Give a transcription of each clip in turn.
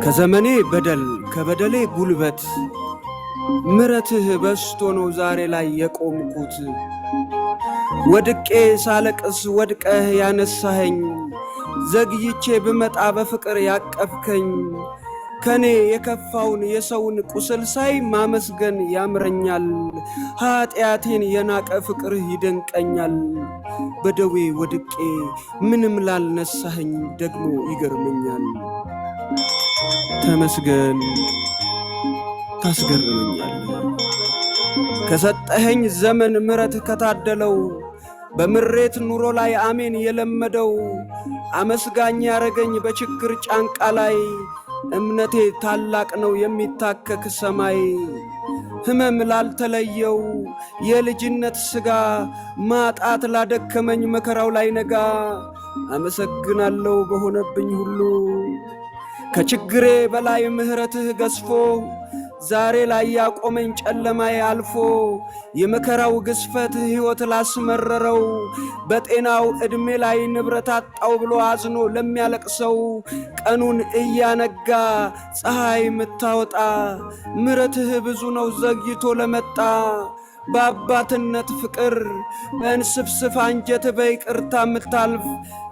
ከዘመኔ በደል ከበደሌ ጉልበት ምረትህ በስቶ ነው ዛሬ ላይ የቆምኩት። ወድቄ ሳለቅስ ወድቀህ ያነሳኸኝ፣ ዘግይቼ ብመጣ በፍቅር ያቀፍከኝ። ከኔ የከፋውን የሰውን ቁስል ሳይ ማመስገን ያምረኛል። ኃጢአቴን የናቀ ፍቅርህ ይደንቀኛል። በደዌ ወድቄ ምንም ላልነሳኸኝ ደግሞ ይገርመኛል። ተመስገን ታስገርመኛል። ከሰጠኸኝ ዘመን ምረት ከታደለው በምሬት ኑሮ ላይ አሜን የለመደው አመስጋኝ ያረገኝ በችግር ጫንቃ ላይ እምነቴ ታላቅ ነው የሚታከክ ሰማይ። ሕመም ላልተለየው የልጅነት ሥጋ ማጣት ላደከመኝ መከራው ላይ ነጋ አመሰግናለሁ በሆነብኝ ሁሉ። ከችግሬ በላይ ምሕረትህ ገዝፎ ዛሬ ላይ ያቆመኝ ጨለማዬ አልፎ የመከራው ግዝፈት ሕይወት ላስመረረው በጤናው ዕድሜ ላይ ንብረት አጣው ብሎ አዝኖ ለሚያለቅሰው ቀኑን እያነጋ ፀሐይ ምታወጣ ምሕረትህ ብዙ ነው ዘግይቶ ለመጣ በአባትነት ፍቅር በእንስፍስፍ አንጀት በይቅርታ የምታልፍ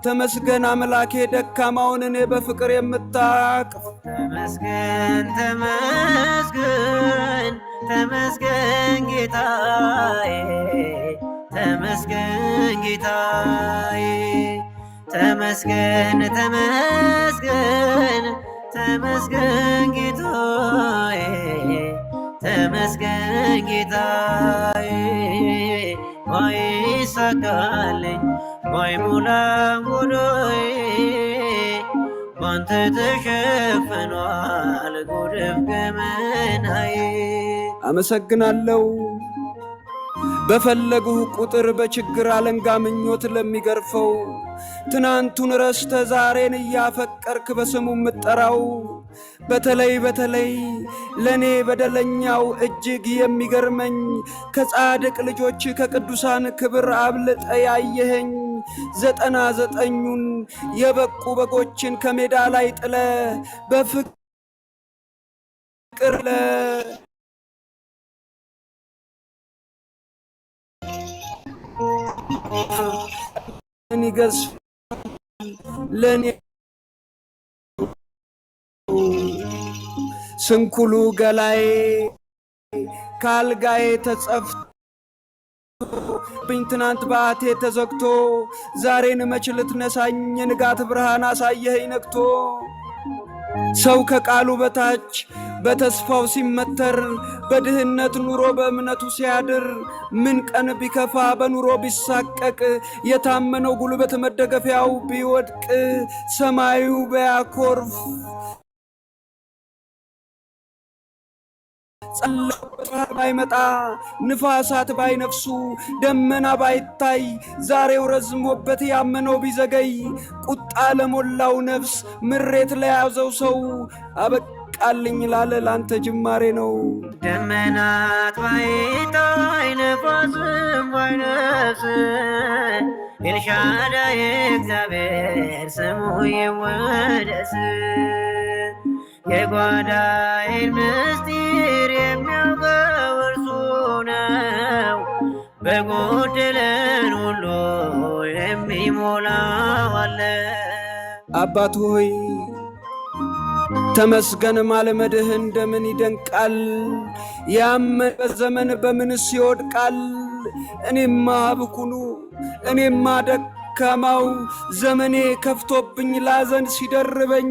ተመስገን አምላኬ ደካማውን እኔ በፍቅር የምታቅፍ። ተመስገን ተመስገን ተመስገን ጌታዬ፣ ተመስገን ጌታዬ፣ ተመስገን ተመስገን ተመስገን ጌታዬ፣ ተመስገን ጌታዬ። ባይሳካልኝ ባይሞላም ጎዶዬ ባንተ ተሸፍኗል ጉድፍ ገመናዬ። አመሰግናለሁ በፈለጉህ ቁጥር በችግር አለንጋ ምኞት ለሚገርፈው ትናንቱን ረስተ ዛሬን እያፈቀርክ በስሙ ምጠራው በተለይ ለኔ በደለኛው እጅግ የሚገርመኝ ከጻድቅ ልጆች ከቅዱሳን ክብር አብልጠ ያየኸኝ 99ኙን የበቁ በጎችን ከሜዳ ላይ ጥለ በፍቅር ንገስ ለኔ ስንኩሉ ገላዬ ካልጋዬ ተጸፍቶ ትናንት በአቴ ተዘግቶ ዛሬን መች ልትነሳኝ የንጋት ብርሃን አሳየኸኝ ነግቶ። ሰው ከቃሉ በታች በተስፋው ሲመተር በድህነት ኑሮ በእምነቱ ሲያድር ምን ቀን ቢከፋ በኑሮ ቢሳቀቅ የታመነው ጉልበት መደገፊያው ቢወድቅ ሰማዩ ቢያኮርፍ ፀሐይ ባይመጣ ንፋሳት ባይነፍሱ ደመና ባይታይ ዛሬው ረዝሞበት ያመነው ቢዘገይ ቁጣ ለሞላው ነፍስ ምሬት ለያዘው ሰው አበቃልኝ ላለ ላንተ ጅማሬ ነው። ደመናት ባይታይ ነፋስም ባይነፍስ ኤልሻዳይ እግዚአብሔር ስሙ ይወደስ። የጓዳዬን ምስጢር የሚያውቀው እርሱ ነው፣ በጎደለን ሁሉ የሚሞላው አለ። አባት ሆይ ተመስገን ማልመድህ እንደምን ይደንቃል። ያመነበት ዘመን በምንስ ይወድቃል። እኔማ ብኩኑ እኔማ ደካማው ዘመኔ ከፍቶብኝ ላዘን ሲደርበኝ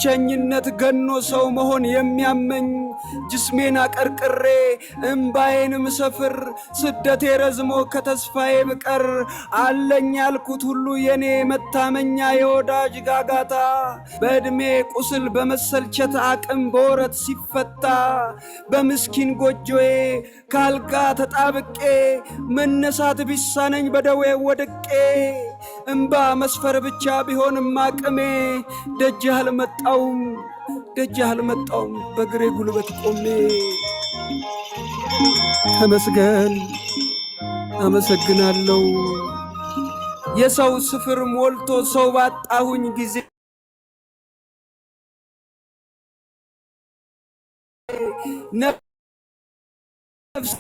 ብቸኝነት ገኖ ሰው መሆን የሚያመኝ ጅስሜን አቀርቅሬ እምባዬን ምሰፍር ስደቴ ረዝሞ ከተስፋዬ ብቀር አለኝ ያልኩት ሁሉ የኔ መታመኛ የወዳጅ ጋጋታ በዕድሜ ቁስል በመሰልቸት አቅም በወረት ሲፈታ በምስኪን ጎጆዬ ካልጋ ተጣብቄ መነሳት ቢሳነኝ በደዌ ወድቄ እምባ መስፈር ብቻ ቢሆንም አቅሜ ደጅህ አልመጣውም በግሬ ጉልበት ቆሜ። ተመስገን አመሰግናለሁ የሰው ስፍር ሞልቶ ሰው ባጣሁኝ ጊዜ ነፍስ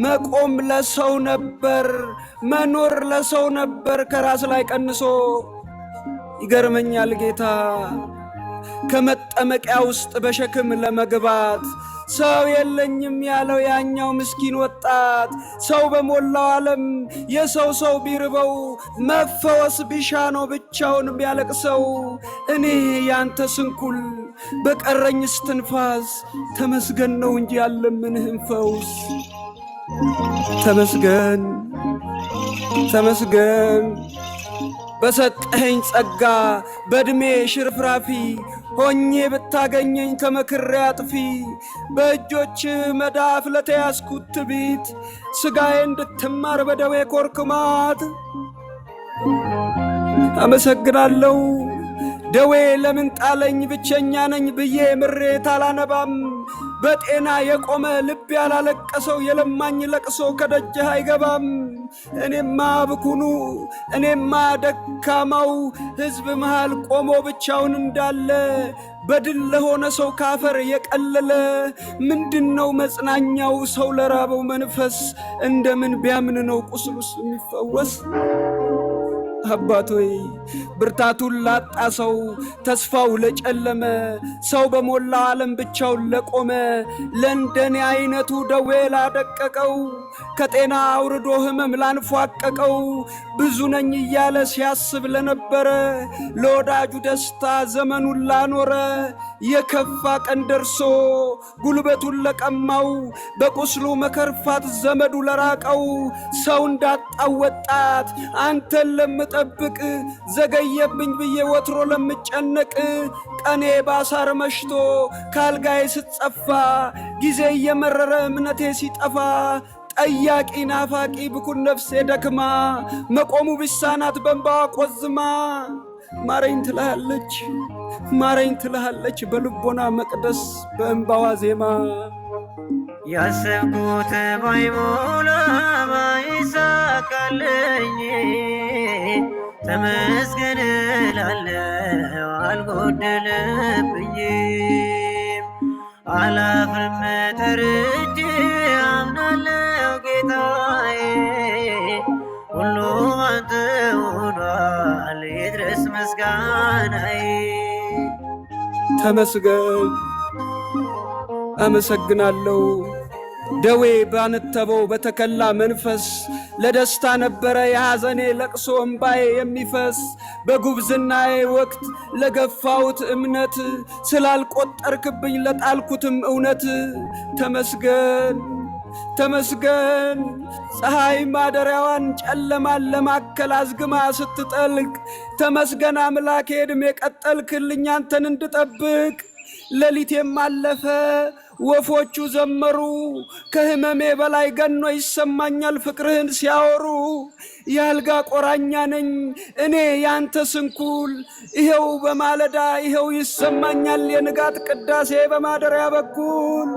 መቆም ለሰው ነበር፣ መኖር ለሰው ነበር ከራስ ላይ ቀንሶ። ይገርመኛል ጌታ ከመጠመቂያ ውስጥ በሸክም ለመግባት ሰው የለኝም ያለው ያኛው ምስኪን ወጣት ሰው በሞላው ዓለም የሰው ሰው ቢርበው መፈወስ ቢሻ ነው ብቻውን ቢያለቅሰው። እኔ ያንተ ስንኩል በቀረኝ እስትንፋስ ተመስገን ነው እንጂ ያለምንህን ፈውስ። ተመስገን ተመስገን በሰጠኸኝ ጸጋ በዕድሜ ሽርፍራፊ ሆኜ ብታገኘኝ ከመክሬ አጥፊ በእጆች መዳፍ ለተያዝኩት ትቢት ሥጋዬ እንድትማር በደዌ ኮርክማት። አመሰግናለሁ ደዌ ለምን ጣለኝ ብቸኛ ነኝ ብዬ ምሬት አላነባም። በጤና የቆመ ልብ ያላለቀሰው የለማኝ ለቅሶ ከደጅህ አይገባም። እኔማ ብኩኑ እኔማ ደካማው ሕዝብ መሃል ቆሞ ብቻውን እንዳለ በድል ለሆነ ሰው ካፈር የቀለለ ምንድነው መጽናኛው? ሰው ለራበው መንፈስ እንደምን ቢያምን ነው ቁስሉስ የሚፈወስ? አባቶይ ብርታቱን ላጣ ሰው ተስፋው ለጨለመ ሰው በሞላው ዓለም ብቻውን ለቆመ ለእንደኔ አይነቱ ደዌ ላደቀቀው ከጤና አውርዶ ሕመም ላንፏቀቀው ብዙ ነኝ እያለ ሲያስብ ለነበረ ለወዳጁ ደስታ ዘመኑን ላኖረ የከፋ ቀን ደርሶ ጉልበቱን ለቀማው በቁስሉ መከርፋት ዘመዱ ለራቀው ሰው እንዳጣው ወጣት አንተን ለምጠብቅ ዘገየብኝ ብዬ ወትሮ ለምጨነቅ ቀኔ ባሳር መሽቶ ካልጋዬ ስትጸፋ ጊዜ እየመረረ እምነቴ ሲጠፋ ጠያቂ ናፋቂ ብኩን ነፍሴ ደክማ መቆሙ ቢሳናት በእንባዋ ቆዝማ ማረኝ ትልሃለች ማረኝ ትልሃለች በልቦና መቅደስ በእንባዋ ዜማ። ያሰብኩት ባይሞላ ባይሳካልኝ ተመስገን እላለሁ አልጎደለብኝም። አላፍርም ተርጄ አምናለሁ ጌታዬ ሁሉ አንተ ሆኗል ይድረስ ምስጋናዬ። ተመስገን አመሰግናለሁ ደዌ ባነተበው በተከላ መንፈስ ለደስታ ነበረ የሐዘኔ ለቅሶ እምባዬ የሚፈስ በጉብዝናዬ ወቅት ለገፋሁት እምነት ስላልቆጠርክብኝ ለጣልኩትም እውነት ተመስገን ተመስገን። ፀሐይ ማደሪያዋን ጨለማን ለማከል አዝግማ ስትጠልቅ ተመስገን አምላኬ ዕድሜ ቀጠልክልኝ አንተን እንድጠብቅ። ሌሊቴም አለፈ ወፎቹ ዘመሩ ከህመሜ በላይ ገኖ ይሰማኛል ፍቅርህን ሲያወሩ። የአልጋ ቆራኛ ነኝ እኔ ያንተ ስንኩል ይኸው በማለዳ ይኸው ይሰማኛል የንጋት ቅዳሴ በማደሪያ በኩል።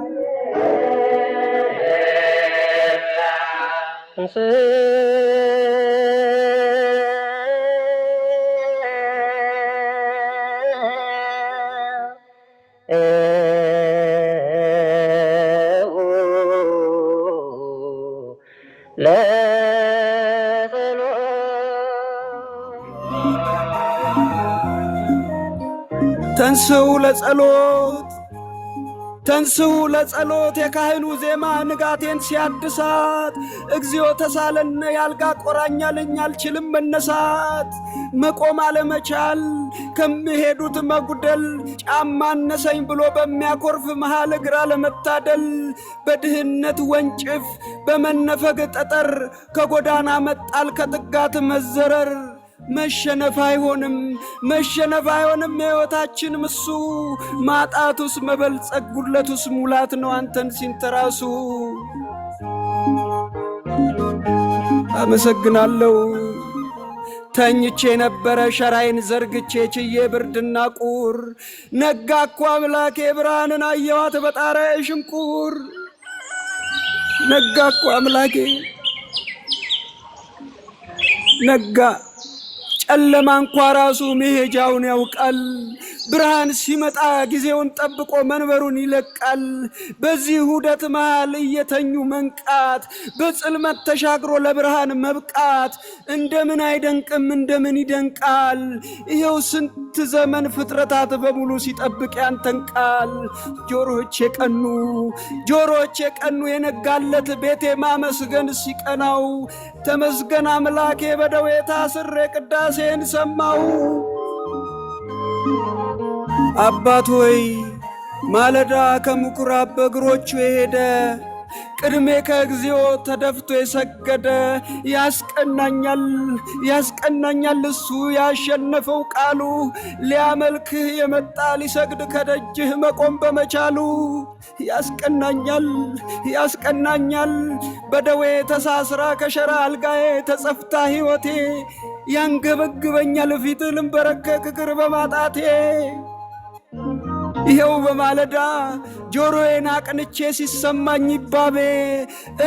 ተንሥኡ ለጸሎት ተንሥኡ ለጸሎት የካህኑ ዜማ ንጋቴን ሲያድሳት። እግዚኦ ተሳለነ ያልጋ ቆራኛ ለኝ አልችልም መነሳት። መቆም አለመቻል ከሚሄዱት መጉደል ጫማ አነሰኝ ብሎ በሚያኮርፍ መሃል እግር አለመታደል። በድህነት ወንጭፍ በመነፈግ ጠጠር ከጎዳና መጣል ከጥጋት መዘረር። መሸነፍ አይሆንም መሸነፍ አይሆንም የሕይወታችን ምሱ። ማጣቱስ መበልጸግ ጉድለቱስ ሙላት ነው አንተን ሲንተራሱ። አመሰግናለሁ ተኝቼ ነበረ ሸራይን ዘርግቼ ችዬ ብርድና ቁር ነጋ እኮ አምላኬ ብርሃንን አየኋት በጣረ ሽንቁር ነጋ እኮ አምላኬ ነጋ ጨለማ እንኳ ራሱ መሄጃውን ያውቃል ብርሃን ሲመጣ ጊዜውን ጠብቆ መንበሩን ይለቃል በዚህ ሁደት መሃል እየተኙ መንቃት በጽልመት ተሻግሮ ለብርሃን መብቃት እንደምን አይደንቅም እንደምን ይደንቃል ይሄው ስንት ዘመን ፍጥረታት በሙሉ ሲጠብቅ ያንተን ቃል ጆሮቼ ቀኑ የነጋለት ቤቴ ማመስገን ሲቀናው ተመስገን አምላኬ በደዌ ታስሬ ቅዳሴን ሰማው አባት ሆይ ማለዳ ከምኩራብ በእግሮቹ የሄደ ቅድሜ ከእግዚኦ ተደፍቶ የሰገደ ያስቀናኛል እሱ ያሸነፈው ቃሉ ሊያመልክህ የመጣ ሊሰግድ ከደጅህ መቆም በመቻሉ ያስቀናኛል በደዌ ተሳስራ ከሸራ አልጋዬ ተጸፍታ ሕይወቴ ያንገበግበኛል ፊት ልንበረከክ እግር በማጣቴ ይኸው በማለዳ ጆሮዬን አቅንቼ ሲሰማኝ ይባቤ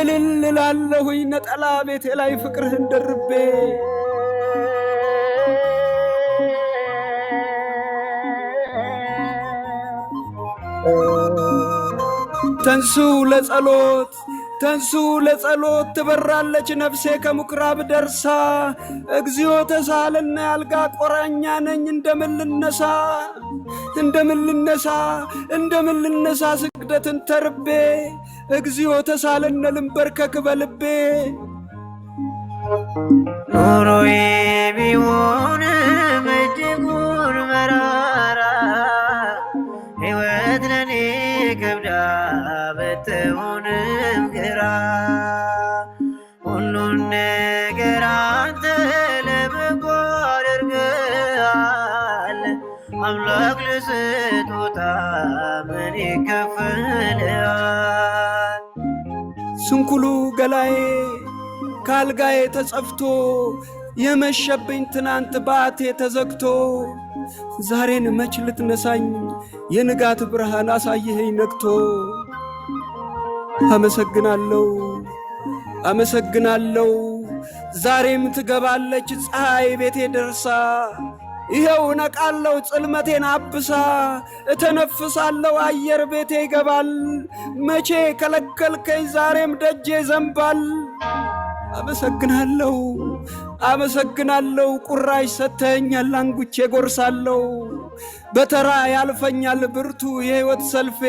እልል እላለሁኝ ነጠላ ቤቴ ላይ ፍቅርህን ደርቤ ተንሱ ለጸሎት ትበራለች ነፍሴ ከምኩራብ ደርሳ እግዚኦ ተሳለና ያልጋ ቆራኛ ነኝ እንደምን ልነሳ ስግደትን ተርቤ እግዚኦ ተሳለነ ልንበርከክ በልቤ ኑሮዬ ቢሆንም እጅጉን መራራ ሕይወት ለኔ ከብዳ ብትሆንም ግራ ሁሉን ነገር አንተ ለበጎ አድርገሃል አምላክ ለስጦታ ምን ይከፈልሃል ስንኩሉ ገላዬ ካልጋዬ ተጸፍቶ የመሸብኝ ትናንት ባቴ ተዘግቶ ዛሬን መች ልትነሳኝ የንጋት ብርሃን አሳየኸኝ ነግቶ አመሰግናለሁ ዛሬም ትገባለች ፀሐይ ቤቴ ደርሳ ይኸው ነቃለው ጽልመቴን አብሳ እተነፍሳለሁ አየር ቤቴ ይገባል መቼ ከለከልከኝ ዛሬም ደጄ ዘንባል አመሰግናለሁ ቁራሽ ሰተኛል አንጉቼ ጎርሳለሁ በተራ ያልፈኛል ብርቱ የሕይወት ሰልፌ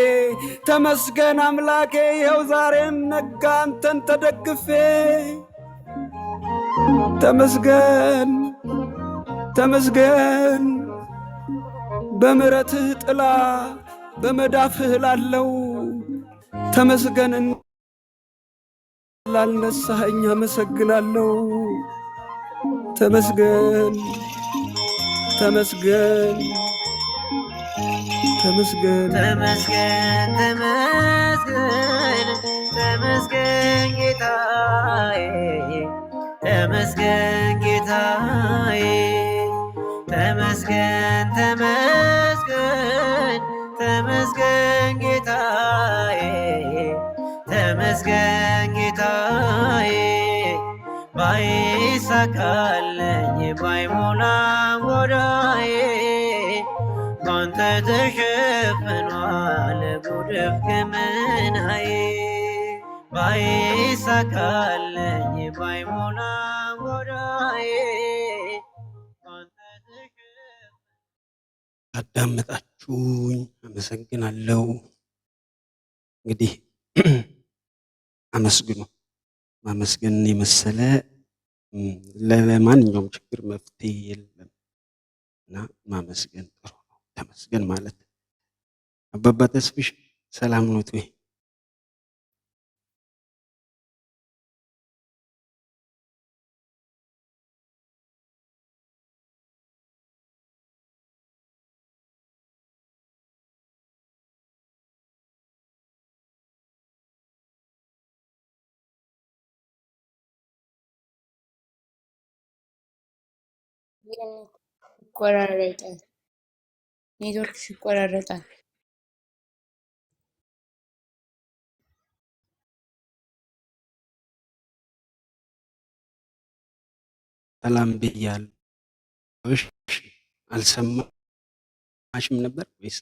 ተመስገን አምላኬ ይኸው ዛሬም ነጋ አንተን ተደግፌ ተመስገን በምሕረትህ ጥላ በመዳፍህ ላለው ተመስገን ላልነሳኸኝ አመሰግናለሁ ተመስገን ጌታዬ ተመስገን ጌታዬ ባይሳካልኝ ባይሞላም ጓዳዬ ባንተ ተሸፍኗል ጉድፍ ገመናዬ ባይሳካልኝ ባይሞላም ጓዳዬ ባንተ ተሸፍኗል። አዳመጣችሁኝ አመሰግናለሁ። እንግዲህ አመስግኑ። ማመስገን የመሰለ ለማንኛውም ችግር መፍትሄ የለም እና ማመስገን ጥሩ ነው። ተመስገን ማለት አባባ ተስፍሽ ሰላም ኖት ወይ? ይቆራረጣል። ኔትወርክሽ ይቆራረጣል። ሰላም ብያለሁ። እሺ፣ አልሰማሽም ነበር ወይስ?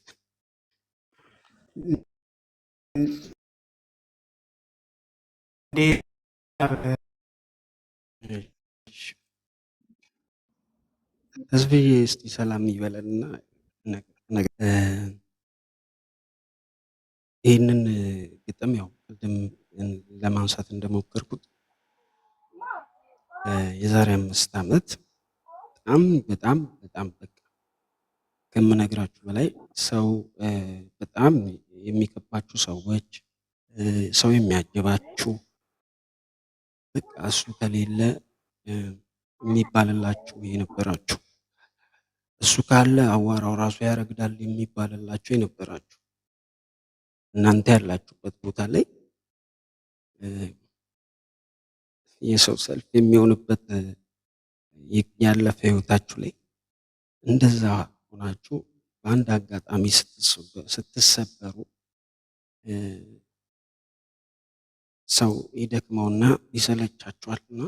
እሺ፣ ህዝብዬ እስቲ ሰላም ይበለንና ይህንን ግጥም ያው ቅድም ለማንሳት እንደሞከርኩት የዛሬ 5 ዓመት በጣም በቃ ከምነግራችሁ በላይ ሰው በጣም የሚከባችሁ ሰዎች፣ ሰው የሚያጅባችሁ በቃ እሱ ከሌለ የሚባልላችሁ የነበራችሁ፣ እሱ ካለ አዋራው ራሱ ያረግዳል የሚባልላችሁ የነበራችሁ፣ እናንተ ያላችሁበት ቦታ ላይ የሰው ሰልፍ የሚሆንበት ያለፈ ህይወታችሁ ላይ እንደዛ ሆናችሁ በአንድ አጋጣሚ ስትሰበሩ ሰው ይደክመውና ይሰለቻችኋልና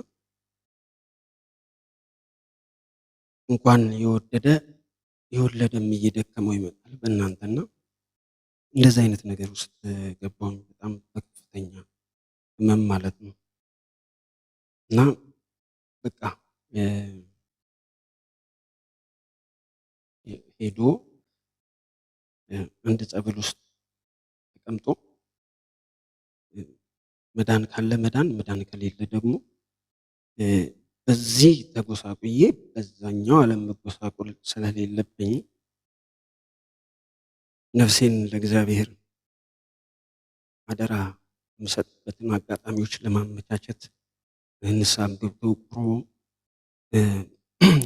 እንኳን የወለደም እየደከመው ይመጣል በእናንተና እንደዚህ አይነት ነገር ውስጥ ገባሁኝ። በጣም በከፍተኛ ህመም ማለት ነው። እና በቃ ሄዶ አንድ ጸበል ውስጥ ተቀምጦ መዳን ካለ መዳን ከሌለ ደግሞ በዚህ ተጎሳቁዬ በዛኛው ዓለም መጎሳቆል ስለሌለብኝ ነፍሴን ለእግዚአብሔር አደራ የምሰጥበትን አጋጣሚዎች ለማመቻቸት ንስሐም ገብቶ ቁሮ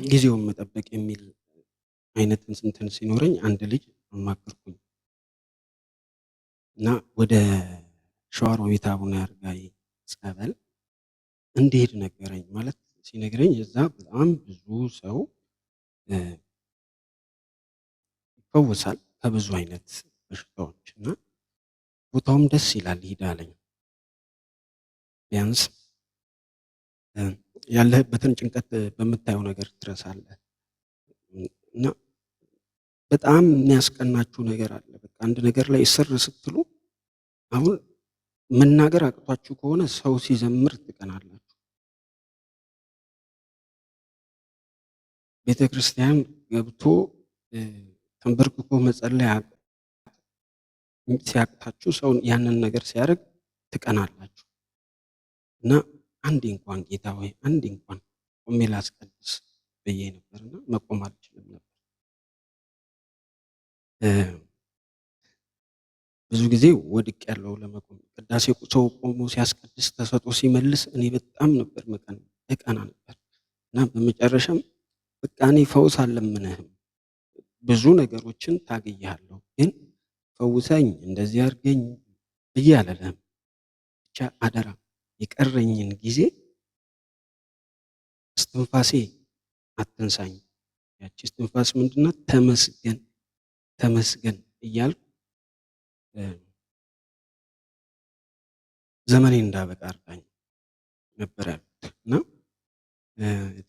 ጊዜውን መጠበቅ የሚል አይነት እንትን ሲኖረኝ አንድ ልጅ አማከርኩኝ እና ወደ ሸዋሮቢት አቡነ አረጋዊ ጸበል እንድሄድ ነገረኝ። ማለት ሲነግረኝ እዛ በጣም ብዙ ሰው ይፈወሳል ከብዙ አይነት በሽታዎች እና ቦታውም ደስ ይላል ሂድ አለኝ። ቢያንስ ያለህበትን ጭንቀት በምታየው ነገር ትረሳለህ እና በጣም የሚያስቀናችሁ ነገር አለ። በቃ አንድ ነገር ላይ ስር ስትሉ አሁን መናገር አቅቷችሁ ከሆነ ሰው ሲዘምር ትቀናላችሁ። ቤተ ክርስቲያን ገብቶ ተንበርክኮ መጸለይ ሲያቅታችሁ ሰው ያንን ነገር ሲያደርግ ትቀናላችሁ እና አንዴ እንኳን ጌታ ሆይ አንዴ እንኳን ቆሜ ላስቀድስ ብዬ ነበርና መቆም አልችልም ነበር። ብዙ ጊዜ ወድቅ ያለው ለመቆም ቅዳሴ ሰው ቆሞ ሲያስቀድስ ተሰጦ ሲመልስ እኔ በጣም ነበር እቀና ነበር እና በመጨረሻም በቃ እኔ ፈውስ አልለምንህም፣ ብዙ ነገሮችን ታግያለሁ፣ ግን ፈውሰኝ እንደዚህ አድርገኝ ብዬ አልልህም። ብቻ አደራ የቀረኝን ጊዜ እስትንፋሴ አትንሳኝ። ያቺ እስትንፋስ ምንድናት? ተመስገን ተመስገን እያልኩ ዘመኔን እንዳበቃ አርዳኝ ነበር ያሉት እና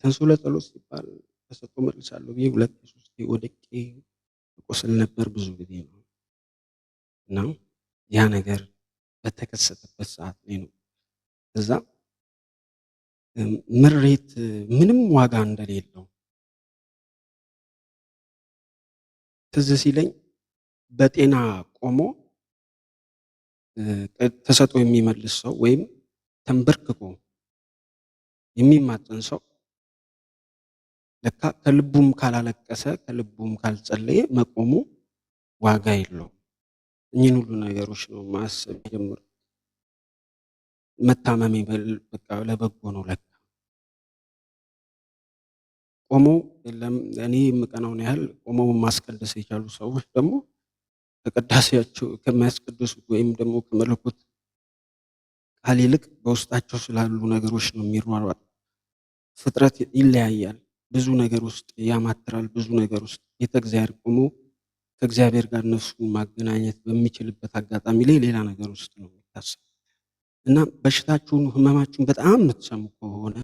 ተንሱ ለጸሎት ሲባል ተሰጥቶ መልሳለሁ ብዬ 2-3 ወድቄ ቆስል ነበር ብዙ ጊዜ ነው እና ያ ነገር በተከሰተበት ሰዓት ላይ ነው እዛ ምሬት ምንም ዋጋ እንደሌለው ትዝ ሲለኝ በጤና ቆሞ ተሰጥቶ የሚመልስ ሰው ወይም ተንበርክኮ የሚማፀን ሰው ለካ ከልቡም ካላለቀሰ ከልቡም ካልጸለየ መቆሙ ዋጋ የለውም። እኚህን ሁሉ ነገሮች ነው ማሰብ ጀምሮ መታመሜ በቃ ለበጎ ነው ለካ ቆሞ እኔ የምቀናውን ያህል ቆሞ ማስቀደስ የቻሉ ሰዎች ደግሞ ከቅዳሴያቸው ከሚያስቀድሱት ወይም ደግሞ ከመለኮት ቃል ይልቅ በውስጣቸው ስላሉ ነገሮች ነው የሚሯሯጥ። ፍጥረት ይለያያል። ብዙ ነገር ውስጥ ያማትራል። ብዙ ነገር ውስጥ ቤተ እግዚአብሔር ቆሞ ከእግዚአብሔር ጋር ነፍሱን ማገናኘት በሚችልበት አጋጣሚ ላይ ሌላ ነገር ውስጥ ነው የሚታሰብ እና በሽታችሁን ህመማችሁን በጣም የምትሰሙ ከሆነ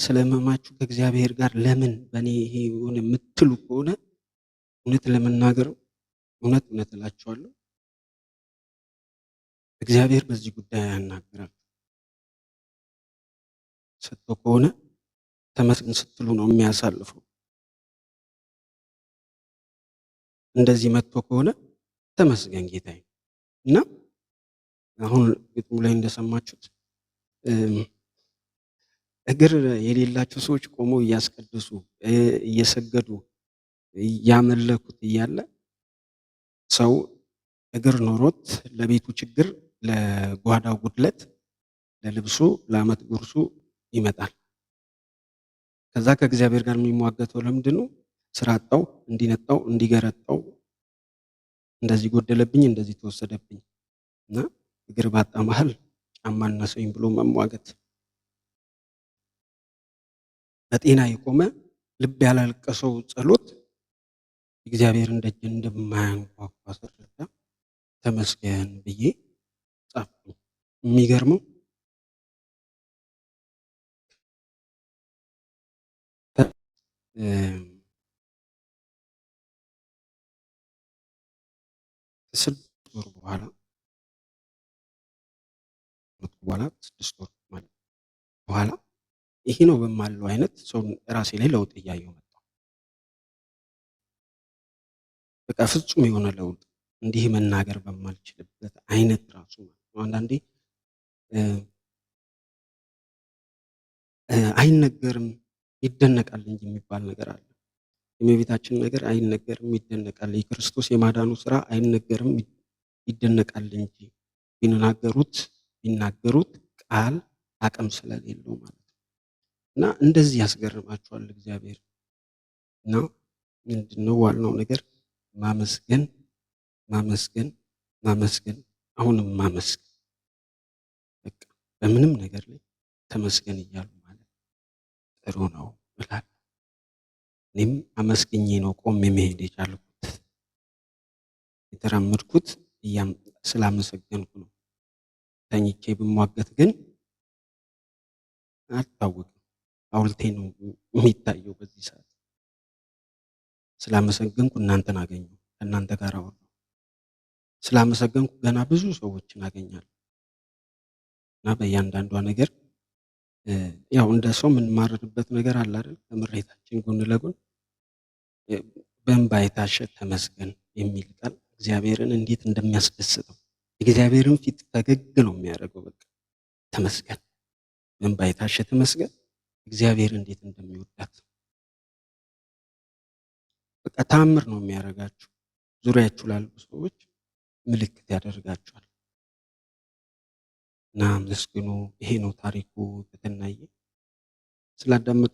ስለ ህመማችሁ ከእግዚአብሔር ጋር ለምን በእኔ ይሄ የሆነ የምትሉ ከሆነ እውነት ለመናገር እውነት እላችኋለሁ እግዚአብሔር በዚህ ጉዳይ ያናግራል። ሰጥቶ ከሆነ ተመስገን ስትሉ ነው የሚያሳልፈው። እንደዚህ መጥቶ ከሆነ ተመስገን ጌታዬ። እና አሁን ግጥሙ ላይ እንደሰማችሁት እግር የሌላቸው ሰዎች ቆመው እያስቀደሱ እየሰገዱ እያመለኩት እያለ ሰው እግር ኖሮት ለቤቱ ችግር፣ ለጓዳው ጉድለት፣ ለልብሱ፣ ለዓመት ጉርሱ ይመጣል። ከዛ ከእግዚአብሔር ጋር የሚሟገተው ለምንድን ነው? ስራ አጣው፣ እንዲነጣው፣ እንዲገረጣው፣ እንደዚህ ጎደለብኝ፣ እንደዚህ ተወሰደብኝ እና እግር ባጣ መሀል ጫማ አነሰኝ ብሎ መሟገት። በጤና የቆመ ልብ ያላለቀሰው ጸሎት እግዚአብሔርን ደጅ እንደማያንኳኳ ስረዳ ተመስገን ብዬ ጻፍኩኝ። የሚገርመው ከ6 ወር በኋላ 6 ወር ማለት በኋላ ይሄ ነው በማለው አይነት ሰው ራሴ ላይ ለውጥ እያየሁ መጣሁ። በቃ ፍጹም የሆነ ለውጥ እንዲህ መናገር በማልችልበት አይነት ራሱ ማለት ነው። አንዳንዴ አይነገርም ይደነቃል እንጂ የሚባል ነገር አለ። የእመቤታችን ነገር አይነገርም ይደነቃል። የክርስቶስ የማዳኑ ስራ አይነገርም ይደነቃል እንጂ ቢናገሩት ቃል አቅም ስለሌለው ማለት ነው። እና እንደዚህ ያስገርማችኋል እግዚአብሔር። እና ምንድነው ዋናው ነገር? ማመስገን ማመስገን ማመስገን፣ አሁንም ማመስገን። በቃ በምንም ነገር ላይ ተመስገን እያሉ ማለት ጥሩ ነው እላለሁ። እኔም አመስግኜ ነው ቆሜ መሄድ የቻልኩት። የተራመድኩት ስላመሰገንኩ ነው። ተኝቼ ብሟገት ግን አልታወቅም፣ ሐውልቴ ነው የሚታየው በዚህ ሰዓት። ስላመሰገንኩ እናንተን አገኘሁ፣ ከእናንተ ጋር አወራሁ። ስላመሰገንኩ ገና ብዙ ሰዎችን አገኛለሁ እና በእያንዳንዷ ነገር ያው እንደ ሰው የምንማርበት ነገር አለ አይደል? ከምሬታችን ጎን ለጎን በእንባ የታሸ ተመስገን የሚል ቃል እግዚአብሔርን እንዴት እንደሚያስደስተው፣ እግዚአብሔርን ፊት ፈገግ ነው የሚያደርገው። በቃ ተመስገን፣ በእንባ የታሸ ተመስገን፣ እግዚአብሔር እንዴት እንደሚወዳት በቃ ተአምር ነው የሚያደርጋችሁ። ዙሪያችሁ ላሉ ሰዎች ምልክት ያደርጋችኋል። እና አመስግኑ። ይሄ ነው ታሪኩ። ትትናዬ ስላዳመጡ